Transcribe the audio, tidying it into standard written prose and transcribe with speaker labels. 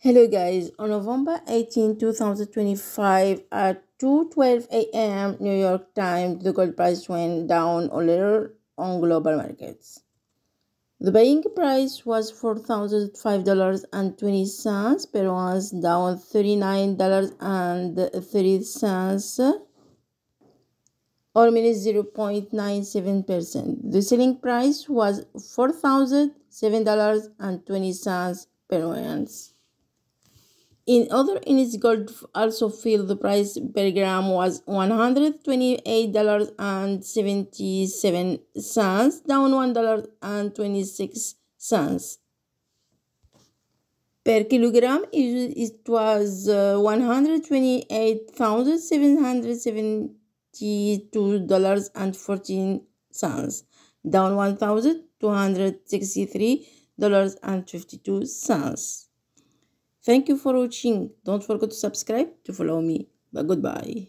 Speaker 1: Hello guys, on November 18, 2025 at 2:12 a.m. New York time, the gold price went down a little on global markets. The buying price was $4,005.20 per ounce, down $39.30 or minus 0.97%. The selling price was $4,007.20 per ounce. In other units, gold also fell. The price per gram was $128.77, down $1.26. Per kilogram, it was $128,772.14, down $1,263.52. Thank you for watching. Don't forget to subscribe to follow me. Bye. Goodbye.